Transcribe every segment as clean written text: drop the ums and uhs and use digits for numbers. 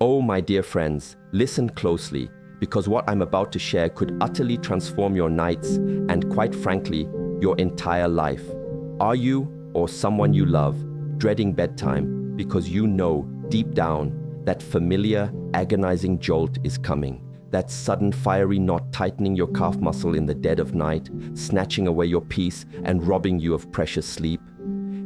Oh, my dear friends, listen closely, because what I'm about to share could utterly transform your nights and, quite frankly, your entire life. Are you, or someone you love, dreading bedtime because you know deep down that familiar, agonizing jolt is coming? That sudden fiery knot tightening your calf muscle in the dead of night, snatching away your peace and robbing you of precious sleep?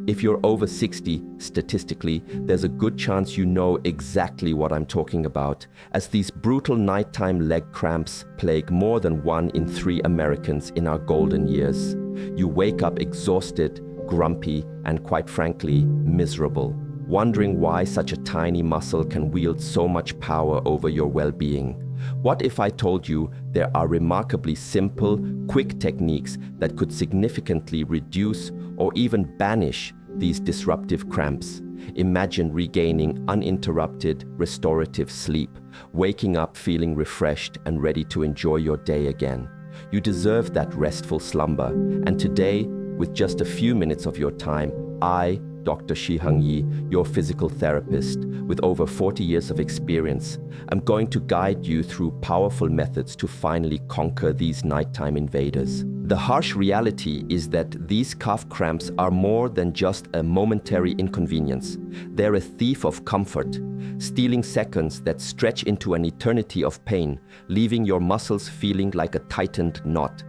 If you're over 60, statistically, there's a good chance you know exactly what I'm talking about, as these brutal nighttime leg cramps plague more than 1 in 3 Americans in our golden years. You wake up exhausted, grumpy, and quite frankly, miserable, wondering why such a tiny muscle can wield so much power over your well-being. What if I told you there are remarkably simple, quick techniques that could significantly reduce or even banish these disruptive cramps? Imagine regaining uninterrupted, restorative sleep, waking up feeling refreshed and ready to enjoy your day again. You deserve that restful slumber, and today, with just a few minutes of your time, I, Dr. Shi Heng Yi, your physical therapist with over 40 years of experience, I'm going to guide you through powerful methods to finally conquer these nighttime invaders. The harsh reality is that these calf cramps are more than just a momentary inconvenience. They're a thief of comfort, stealing seconds that stretch into an eternity of pain, leaving your muscles feeling like a tightened knot.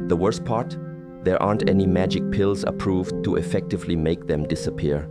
The worst part? There aren't any magic pills approved to effectively make them disappear.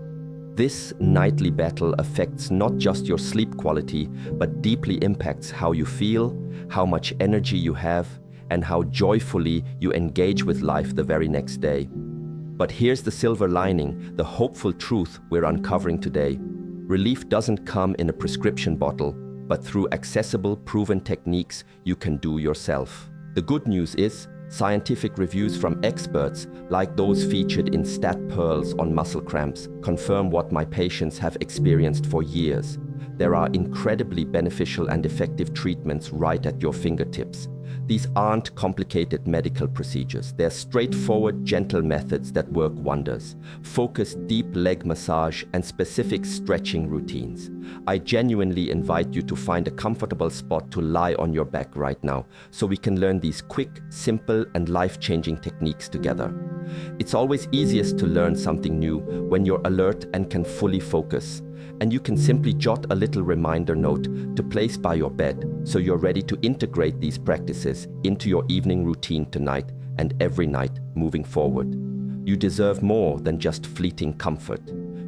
This nightly battle affects not just your sleep quality, but deeply impacts how you feel, how much energy you have, and how joyfully you engage with life the very next day. But here's the silver lining, the hopeful truth we're uncovering today. Relief doesn't come in a prescription bottle, but through accessible, proven techniques you can do yourself. The good news is, scientific reviews from experts, like those featured in Stat Pearls on muscle cramps, confirm what my patients have experienced for years. There are incredibly beneficial and effective treatments right at your fingertips. These aren't complicated medical procedures. They're straightforward, gentle methods that work wonders. Focused deep leg massage and specific stretching routines. I genuinely invite you to find a comfortable spot to lie on your back right now, so we can learn these quick, simple, and life-changing techniques together. It's always easiest to learn something new when you're alert and can fully focus. And you can simply jot a little reminder note to place by your bed so you're ready to integrate these practices into your evening routine tonight and every night moving forward. You deserve more than just fleeting comfort.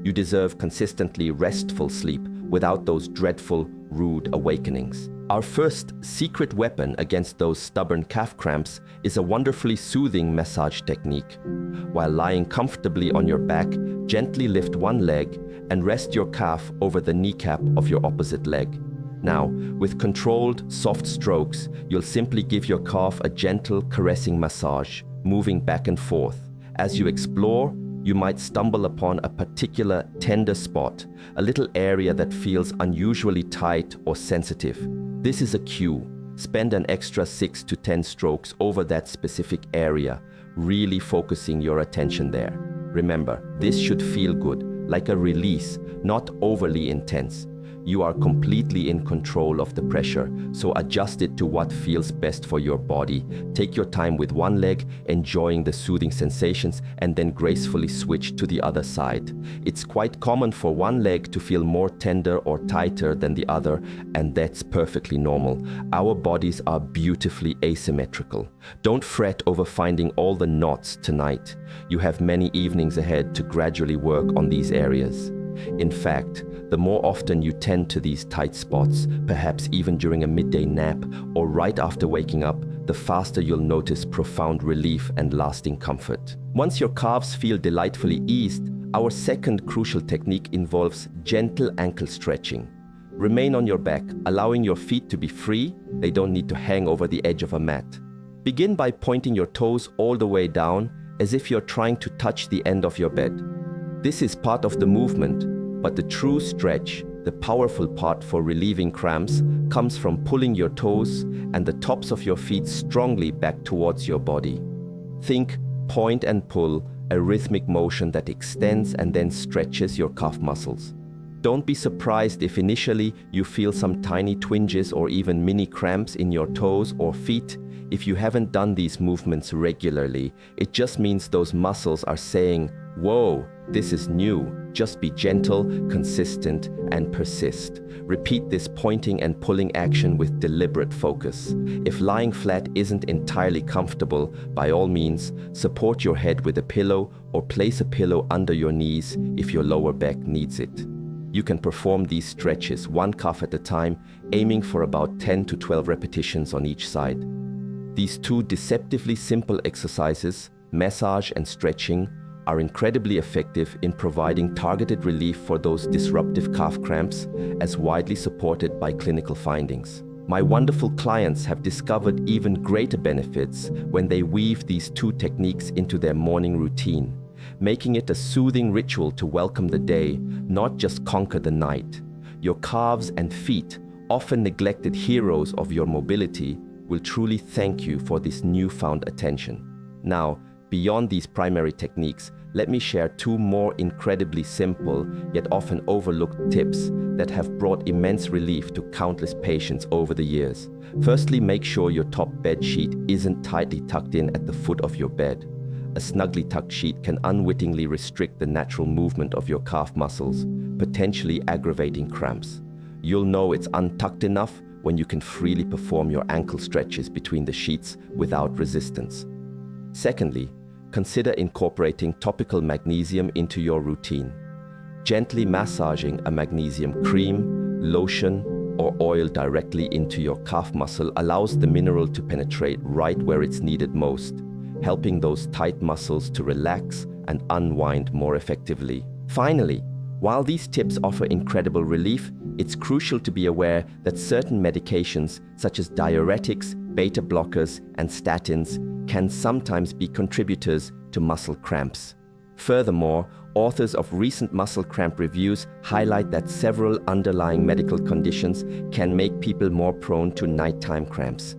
You deserve consistently restful sleep without those dreadful, rude awakenings. Our first secret weapon against those stubborn calf cramps is a wonderfully soothing massage technique. While lying comfortably on your back, gently lift one leg and rest your calf over the kneecap of your opposite leg. Now, with controlled, soft strokes, you'll simply give your calf a gentle, caressing massage, moving back and forth. As you explore, you might stumble upon a particular tender spot, a little area that feels unusually tight or sensitive. This is a cue. Spend an extra 6 to 10 strokes over that specific area, really focusing your attention there. Remember, this should feel good, like a release, not overly intense. You are completely in control of the pressure, so adjust it to what feels best for your body. Take your time with one leg, enjoying the soothing sensations, and then gracefully switch to the other side. It's quite common for one leg to feel more tender or tighter than the other, and that's perfectly normal. Our bodies are beautifully asymmetrical. Don't fret over finding all the knots tonight. You have many evenings ahead to gradually work on these areas. In fact, the more often you tend to these tight spots, perhaps even during a midday nap or right after waking up, the faster you'll notice profound relief and lasting comfort. Once your calves feel delightfully eased, our second crucial technique involves gentle ankle stretching. Remain on your back, allowing your feet to be free. They don't need to hang over the edge of a mat. Begin by pointing your toes all the way down, as if you're trying to touch the end of your bed. This is part of the movement, but the true stretch, the powerful part for relieving cramps, comes from pulling your toes and the tops of your feet strongly back towards your body. Think point and pull, a rhythmic motion that extends and then stretches your calf muscles. Don't be surprised if initially you feel some tiny twinges or even mini cramps in your toes or feet. If you haven't done these movements regularly, it just means those muscles are saying, "Whoa, this is new." Just be gentle, consistent, and persist. Repeat this pointing and pulling action with deliberate focus. If lying flat isn't entirely comfortable, by all means, support your head with a pillow or place a pillow under your knees if your lower back needs it. You can perform these stretches one calf at a time, aiming for about 10 to 12 repetitions on each side. These two deceptively simple exercises, massage and stretching, are incredibly effective in providing targeted relief for those disruptive calf cramps, as widely supported by clinical findings. My wonderful clients have discovered even greater benefits when they weave these two techniques into their morning routine, making it a soothing ritual to welcome the day, not just conquer the night. Your calves and feet, often neglected heroes of your mobility, will truly thank you for this newfound attention. Now, beyond these primary techniques, let me share two more incredibly simple yet often overlooked tips that have brought immense relief to countless patients over the years. Firstly, make sure your top bed sheet isn't tightly tucked in at the foot of your bed. A snugly tucked sheet can unwittingly restrict the natural movement of your calf muscles, potentially aggravating cramps. You'll know it's untucked enough when you can freely perform your ankle stretches between the sheets without resistance. Secondly, consider incorporating topical magnesium into your routine. Gently massaging a magnesium cream, lotion, or oil directly into your calf muscle allows the mineral to penetrate right where it's needed most, helping those tight muscles to relax and unwind more effectively. Finally, while these tips offer incredible relief, it's crucial to be aware that certain medications, such as diuretics, beta blockers, and statins, can sometimes be contributors to muscle cramps. Furthermore, authors of recent muscle cramp reviews highlight that several underlying medical conditions can make people more prone to nighttime cramps.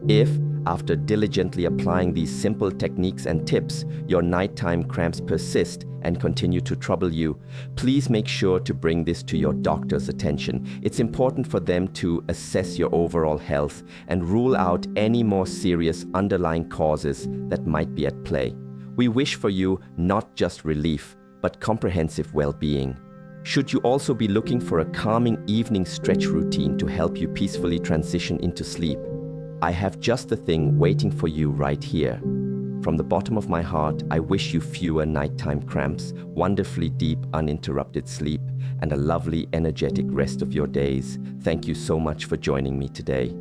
If, after diligently applying these simple techniques and tips, your nighttime cramps persist and continue to trouble you, please make sure to bring this to your doctor's attention. It's important for them to assess your overall health and rule out any more serious underlying causes that might be at play. We wish for you not just relief, but comprehensive well-being. Should you also be looking for a calming evening stretch routine to help you peacefully transition into sleep, I have just the thing waiting for you right here. From the bottom of my heart, I wish you fewer nighttime cramps, wonderfully deep, uninterrupted sleep, and a lovely, energetic rest of your days. Thank you so much for joining me today.